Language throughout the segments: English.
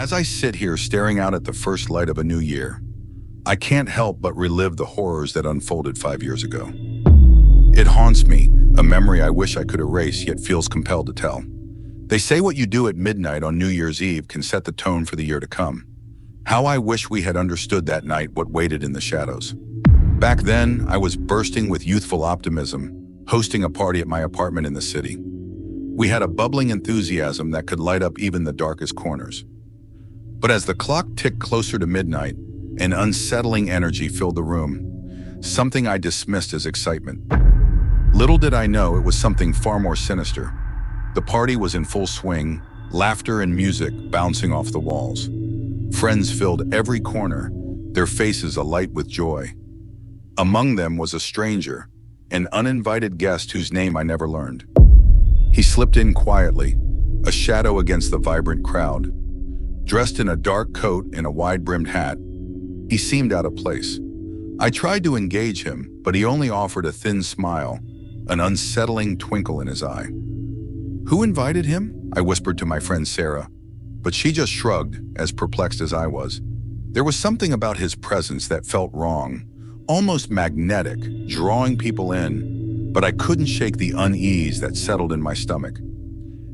As I sit here staring out at the first light of a new year, I can't help but relive the horrors that unfolded 5 years ago. It haunts me, a memory I wish I could erase yet feels compelled to tell. They say what you do at midnight on New Year's Eve can set the tone for the year to come. How I wish we had understood that night what waited in the shadows. Back then, I was bursting with youthful optimism, hosting a party at my apartment in the city. We had a bubbling enthusiasm that could light up even the darkest corners. But as the clock ticked closer to midnight, an unsettling energy filled the room, something I dismissed as excitement. Little did I know it was something far more sinister. The party was in full swing, laughter and music bouncing off the walls. Friends filled every corner, their faces alight with joy. Among them was a stranger, an uninvited guest whose name I never learned. He slipped in quietly, a shadow against the vibrant crowd. Dressed in a dark coat and a wide-brimmed hat, he seemed out of place. I tried to engage him, but he only offered a thin smile, an unsettling twinkle in his eye. "Who invited him?" I whispered to my friend Sarah, but she just shrugged, as perplexed as I was. There was something about his presence that felt wrong, almost magnetic, drawing people in, but I couldn't shake the unease that settled in my stomach.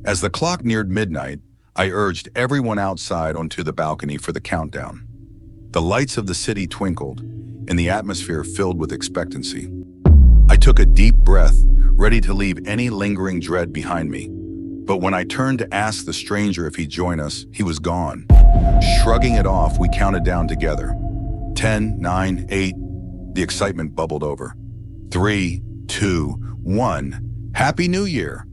As the clock neared midnight, I urged everyone outside onto the balcony for the countdown. The lights of the city twinkled, and the atmosphere filled with expectancy. I took a deep breath, ready to leave any lingering dread behind me. But when I turned to ask the stranger if he'd join us, he was gone. Shrugging it off, we counted down together. 10, 9, 8. The excitement bubbled over. 3, 2, 1. Happy New Year!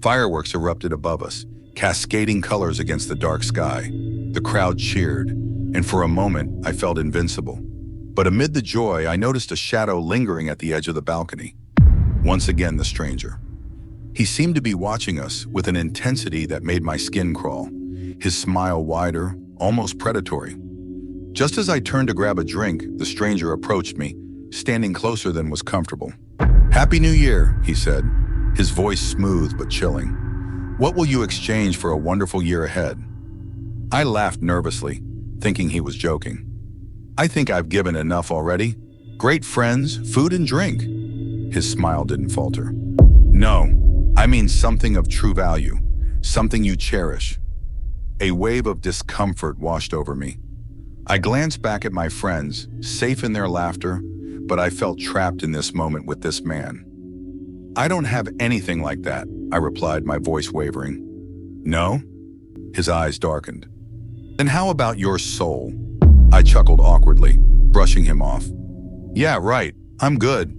Fireworks erupted above us, cascading colors against the dark sky. The crowd cheered, and for a moment, I felt invincible. But amid the joy, I noticed a shadow lingering at the edge of the balcony. Once again, the stranger. He seemed to be watching us with an intensity that made my skin crawl, his smile wider, almost predatory. Just as I turned to grab a drink, the stranger approached me, standing closer than was comfortable. "Happy New Year," he said, his voice smooth but chilling. "What will you exchange for a wonderful year ahead?" I laughed nervously, thinking he was joking. "I think I've given enough already. Great friends, food and drink." His smile didn't falter. "No, I mean something of true value, something you cherish." A wave of discomfort washed over me. I glanced back at my friends, safe in their laughter, but I felt trapped in this moment with this man. "I don't have anything like that," I replied, my voice wavering. "No?" His eyes darkened. "Then how about your soul?" I chuckled awkwardly, brushing him off. "Yeah, right, I'm good."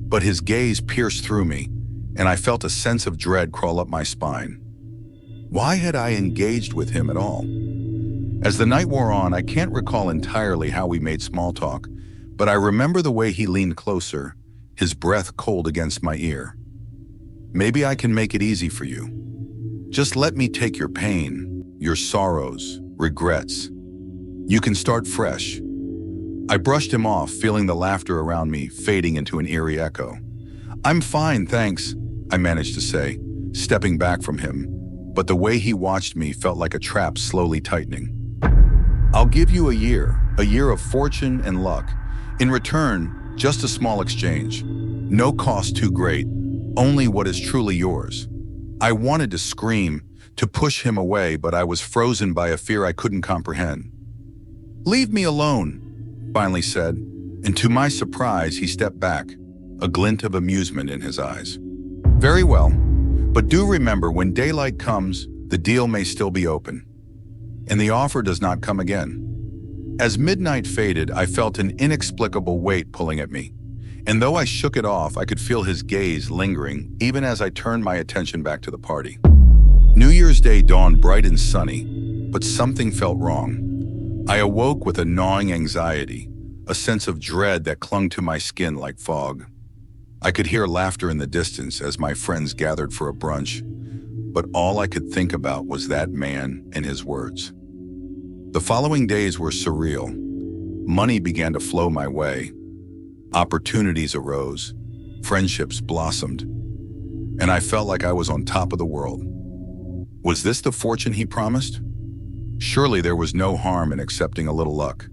But his gaze pierced through me, and I felt a sense of dread crawl up my spine. Why had I engaged with him at all? As the night wore on, I can't recall entirely how we made small talk, but I remember the way he leaned closer, his breath cold against my ear. "Maybe I can make it easy for you. Just let me take your pain, your sorrows, regrets. You can start fresh." I brushed him off, feeling the laughter around me fading into an eerie echo. "I'm fine, thanks," I managed to say, stepping back from him, but the way he watched me felt like a trap slowly tightening. "I'll give you a year of fortune and luck. In return, just a small exchange. No cost too great, only what is truly yours." I wanted to scream, to push him away, but I was frozen by a fear I couldn't comprehend. "Leave me alone," finally said, and to my surprise, he stepped back, a glint of amusement in his eyes. "Very well, but do remember, when daylight comes, the deal may still be open, and the offer does not come again." As midnight faded, I felt an inexplicable weight pulling at me, and though I shook it off, I could feel his gaze lingering even as I turned my attention back to the party. New Year's Day dawned bright and sunny, but something felt wrong. I awoke with a gnawing anxiety, a sense of dread that clung to my skin like fog. I could hear laughter in the distance as my friends gathered for a brunch, but all I could think about was that man and his words. The following days were surreal. Money began to flow my way. Opportunities arose. Friendships blossomed. And I felt like I was on top of the world. Was this the fortune he promised? Surely there was no harm in accepting a little luck.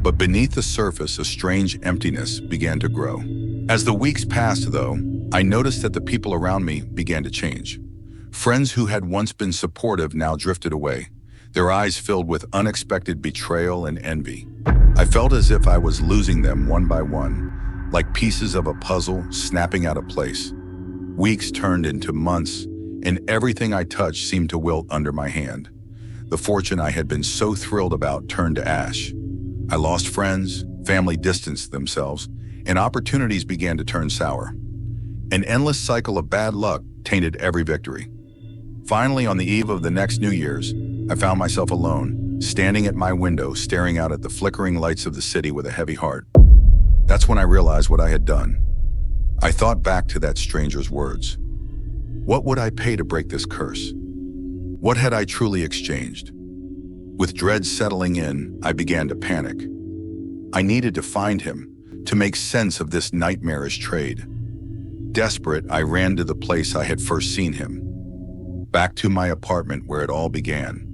But beneath the surface, a strange emptiness began to grow. As the weeks passed, though, I noticed that the people around me began to change. Friends who had once been supportive now drifted away, their eyes filled with unexpected betrayal and envy. I felt as if I was losing them one by one, like pieces of a puzzle snapping out of place. Weeks turned into months, and everything I touched seemed to wilt under my hand. The fortune I had been so thrilled about turned to ash. I lost friends, family distanced themselves, and opportunities began to turn sour. An endless cycle of bad luck tainted every victory. Finally, on the eve of the next New Year's, I found myself alone, standing at my window, staring out at the flickering lights of the city with a heavy heart. That's when I realized what I had done. I thought back to that stranger's words. What would I pay to break this curse? What had I truly exchanged? With dread settling in, I began to panic. I needed to find him, to make sense of this nightmarish trade. Desperate, I ran to the place I had first seen him, back to my apartment where it all began.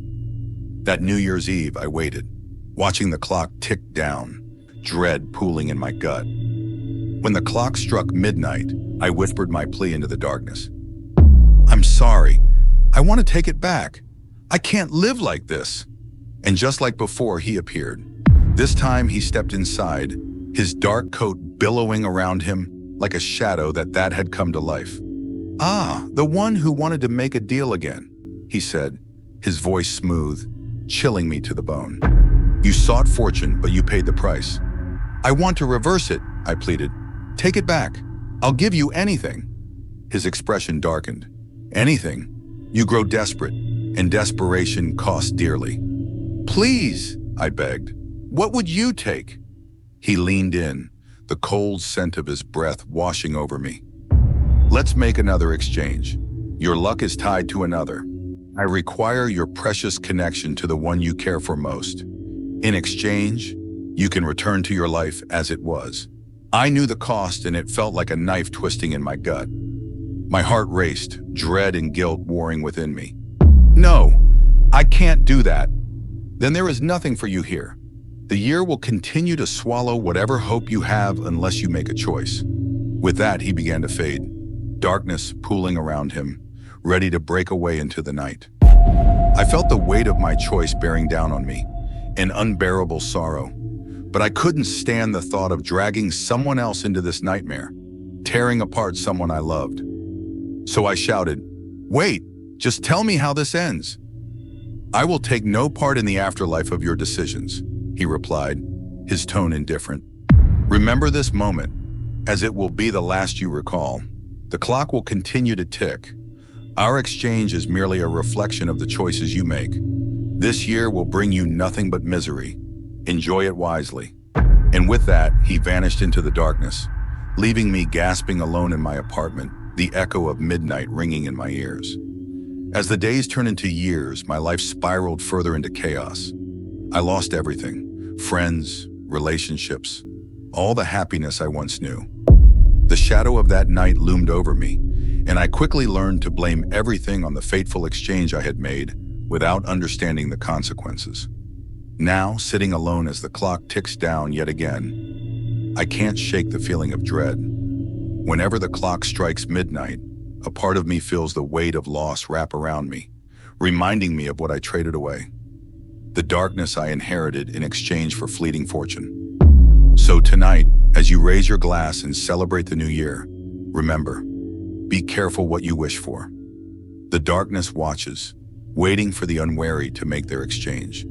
That New Year's Eve, I waited, watching the clock tick down, dread pooling in my gut. When the clock struck midnight, I whispered my plea into the darkness. I'm sorry. I want to take it back. I can't live like this. And just like before, he appeared. This time he stepped inside, his dark coat billowing around him like a shadow that had come to life. Ah, the one who wanted to make a deal again, he said, his voice smooth, chilling me to the bone. You sought fortune, but you paid the price. I want to reverse it, I pleaded. Take it back. I'll give you anything. His expression darkened. Anything? You grow desperate, and desperation costs dearly. Please, I begged. What would you take? He leaned in, the cold scent of his breath washing over me. Let's make another exchange. Your luck is tied to another. I require your precious connection to the one you care for most. In exchange, you can return to your life as it was. I knew the cost, and it felt like a knife twisting in my gut. My heart raced, dread and guilt warring within me. No, I can't do that. Then there is nothing for you here. The year will continue to swallow whatever hope you have unless you make a choice. With that, he began to fade, darkness pooling around him, ready to break away into the night. I felt the weight of my choice bearing down on me, an unbearable sorrow. But I couldn't stand the thought of dragging someone else into this nightmare, tearing apart someone I loved. So I shouted, "Wait, just tell me how this ends." "I will take no part in the afterlife of your decisions," he replied, his tone indifferent. "Remember this moment, as it will be the last you recall. The clock will continue to tick. Our exchange is merely a reflection of the choices you make. This year will bring you nothing but misery. Enjoy it wisely." And with that, he vanished into the darkness, leaving me gasping alone in my apartment, the echo of midnight ringing in my ears. As the days turned into years, my life spiraled further into chaos. I lost everything: friends, relationships, all the happiness I once knew. The shadow of that night loomed over me, and I quickly learned to blame everything on the fateful exchange I had made without understanding the consequences. Now, sitting alone as the clock ticks down yet again, I can't shake the feeling of dread. Whenever the clock strikes midnight, a part of me feels the weight of loss wrap around me, reminding me of what I traded away, the darkness I inherited in exchange for fleeting fortune. So tonight, as you raise your glass and celebrate the new year, remember, be careful what you wish for. The darkness watches, waiting for the unwary to make their exchange.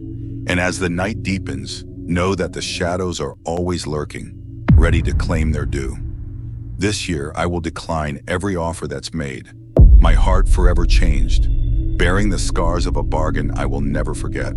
And as the night deepens, know that the shadows are always lurking, ready to claim their due. This year, I will decline every offer that's made, my heart forever changed, bearing the scars of a bargain I will never forget.